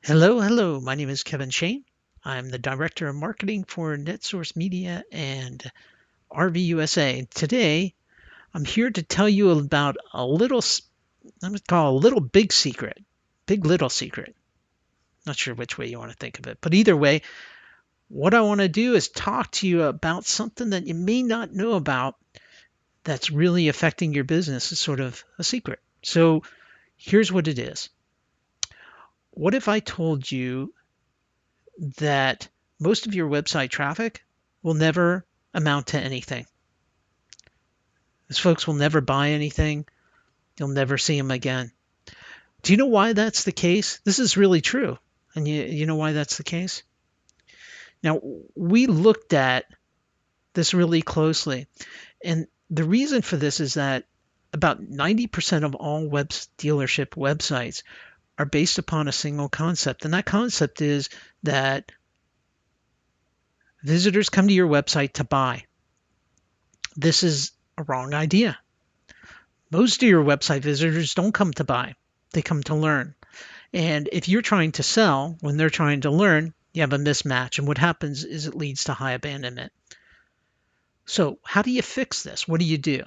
Hello, hello. My name is Kevin Shane. I'm the Director of Marketing for NetSource Media and RVUSA. Today, I'm here to tell you about I'm going to call a little big secret, big little secret. Not sure which way you want to think of it, but either way, what I want to do is talk to you about something that you may not know about that's really affecting your business. It's sort of a secret. So here's what it is. What if I told you that most of your website traffic will never amount to anything? These folks will never buy anything. You'll never see them again. Do you know why that's the case? This is really true. And you know why that's the case? Now, we looked at this really closely. And the reason for this is that about 90% of all web dealership websites are based upon a single concept. And that concept is that visitors come to your website to buy. This is a wrong idea. Most of your website visitors don't come to buy, they come to learn. And if you're trying to sell when they're trying to learn, you have a mismatch. And what happens is it leads to high abandonment. So, how do you fix this? What do you do?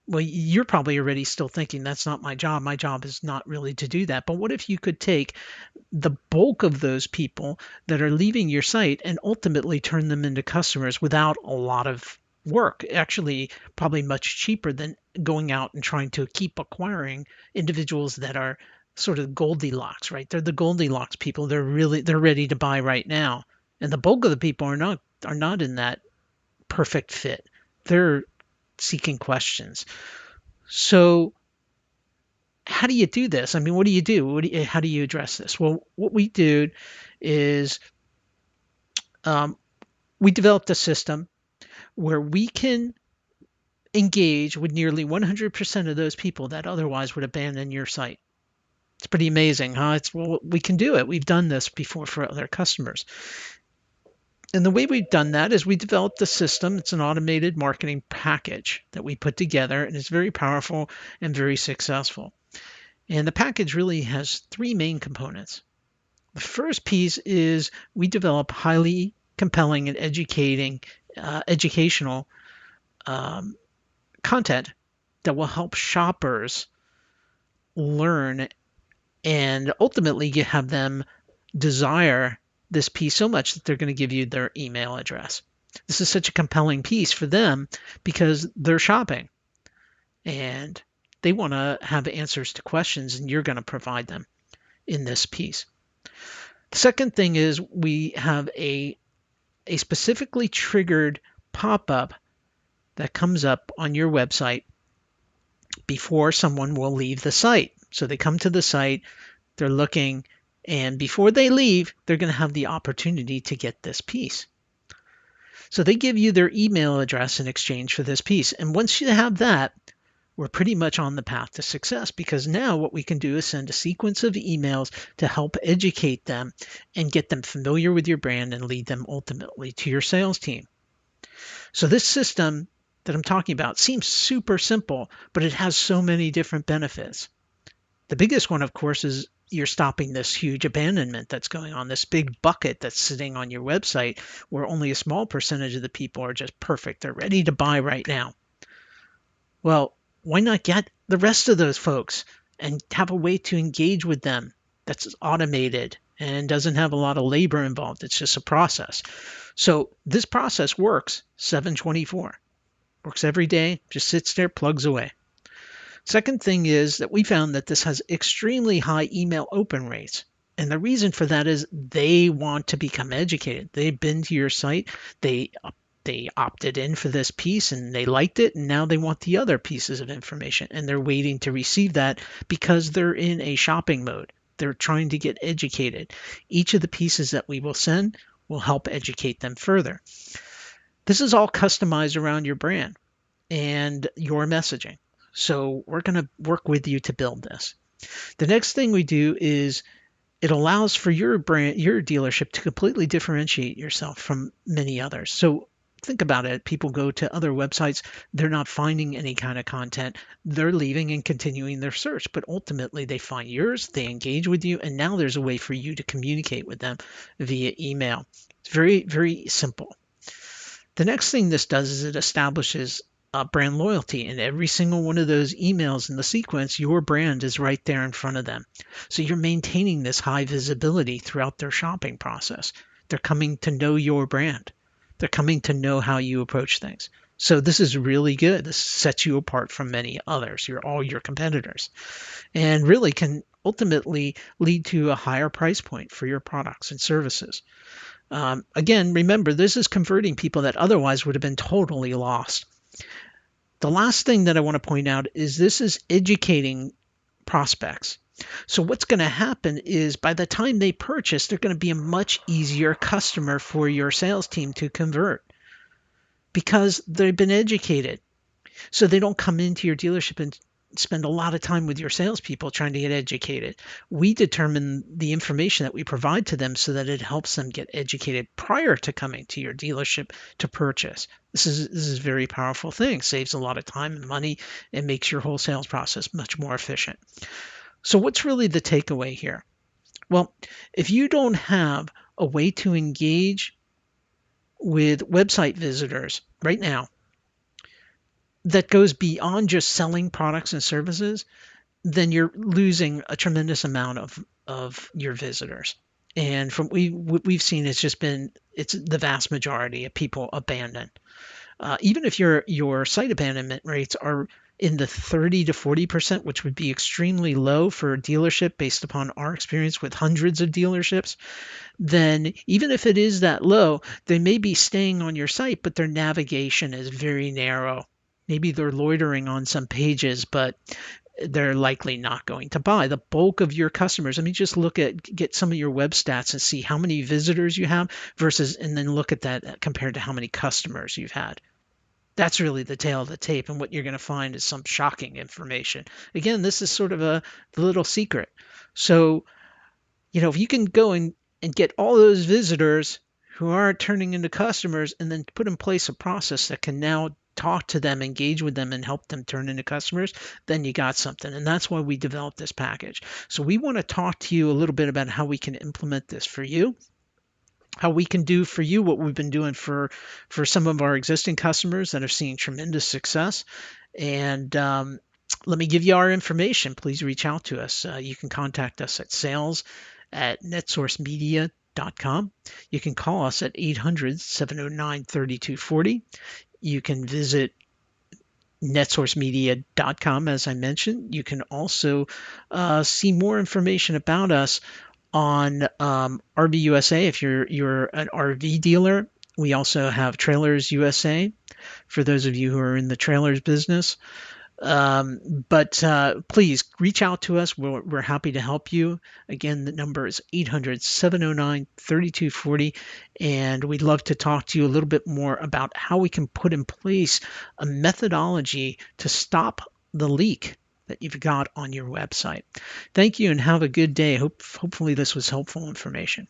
Well, you're probably already still thinking that's not my job. My job is not really to do that. But what if you could take the bulk of those people that are leaving your site and ultimately turn them into customers without a lot of work? Actually, probably much cheaper than going out and trying to keep acquiring individuals that are sort of Goldilocks, right? They're the Goldilocks people. They're ready to buy right now. And the bulk of the people are not in that perfect fit. They're seeking questions. So how do you do this? I mean, what do you do? How do you address this? Well, what we do is um, we developed a system where we can engage with nearly 100% of those people that otherwise would abandon your site. It's pretty amazing, huh? Well, we can do it. We've done this before for other customers. And the way we've done that is we developed a system. It's an automated marketing package that we put together, and it's very powerful and very successful. And the package really has three main components. The first piece is we develop highly compelling and educational um, content that will help shoppers learn and ultimately have them desire this piece so much that they're going to give you their email address. This is such a compelling piece for them because they're shopping and they want to have answers to questions, and you're going to provide them in this piece. The second thing is we have a specifically triggered pop-up that comes up on your website before someone will leave the site. So they come to the site, they're looking, and before they leave, they're going to have the opportunity to get this piece. So they give you their email address in exchange for this piece. And once you have that, we're pretty much on the path to success, because now what we can do is send a sequence of emails to help educate them and get them familiar with your brand and lead them ultimately to your sales team. So this system that I'm talking about seems super simple, but it has so many different benefits. The biggest one, of course, is you're stopping this huge abandonment that's going on, this big bucket that's sitting on your website where only a small percentage of the people are just perfect. They're ready to buy right now. Well, why not get the rest of those folks and have a way to engage with them that's automated and doesn't have a lot of labor involved? It's just a process. So this process works 7/24, works every day, just sits there, plugs away. Second thing is that we found that this has extremely high email open rates. And the reason for that is they want to become educated. They've been to your site, they they opted in for this piece and they liked it, and now they want the other pieces of information and they're waiting to receive that because they're in a shopping mode. They're trying to get educated. Each of the pieces that we will send will help educate them further. This is all customized around your brand and your messaging. So we're going to work with you to build this. The next thing we do is it allows for your brand, your dealership to completely differentiate yourself from many others. So think about it. People go to other websites, they're not finding any kind of content. They're leaving and continuing their search, but ultimately they find yours, they engage with you, and now there's a way for you to communicate with them via email. It's very, very simple. The next thing this does is it establishes brand loyalty. In every single one of those emails in the sequence, your brand is right there in front of them. So you're maintaining this high visibility throughout their shopping process. They're coming to know your brand. They're coming to know how you approach things. So this is really good. This sets you apart from many others, all your competitors, and really can ultimately lead to a higher price point for your products and services. Again, remember, this is converting people that otherwise would have been totally lost. The last thing that I want to point out is this is educating prospects. So what's going to happen is by the time they purchase, they're going to be a much easier customer for your sales team to convert because they've been educated. So they don't come into your dealership and spend a lot of time with your salespeople trying to get educated. We determine the information that we provide to them so that it helps them get educated prior to coming to your dealership to purchase. This is a very powerful thing. Saves a lot of time and money and makes your whole sales process much more efficient. So what's really the takeaway here? Well, if you don't have a way to engage with website visitors right now that goes beyond just selling products and services, then you're losing a tremendous amount of your visitors. And from what we've seen, it's the vast majority of people abandon. Even if your site abandonment rates are in the 30 to 40%, which would be extremely low for a dealership based upon our experience with hundreds of dealerships, then even if it is that low, they may be staying on your site, but their navigation is very narrow. Maybe they're loitering on some pages, but they're likely not going to buy. The bulk of your customers, I mean, just get some of your web stats and see how many visitors you have and then look at that compared to how many customers you've had. That's really the tail of the tape. And what you're going to find is some shocking information. Again, this is sort of the little secret. So, if you can go and get all those visitors who aren't turning into customers and then put in place a process that can now talk to them, engage with them, and help them turn into customers, then you got something. And that's why we developed this package. So we want to talk to you a little bit about how we can implement this for you, how we can do for you what we've been doing for some of our existing customers that are seeing tremendous success. And let me give you our information. Please reach out to us. You can contact us at sales@netsourcemedia.com. You can call us at 800-709-3240. You can visit netsourcemedia.com, as I mentioned. You can also see more information about us on RV USA if you're an RV dealer. We also have Trailers USA for those of you who are in the trailers business. But please reach out to us. We're happy to help you. Again, the number is 800-709-3240. And we'd love to talk to you a little bit more about how we can put in place a methodology to stop the leak that you've got on your website. Thank you and have a good day. Hopefully this was helpful information.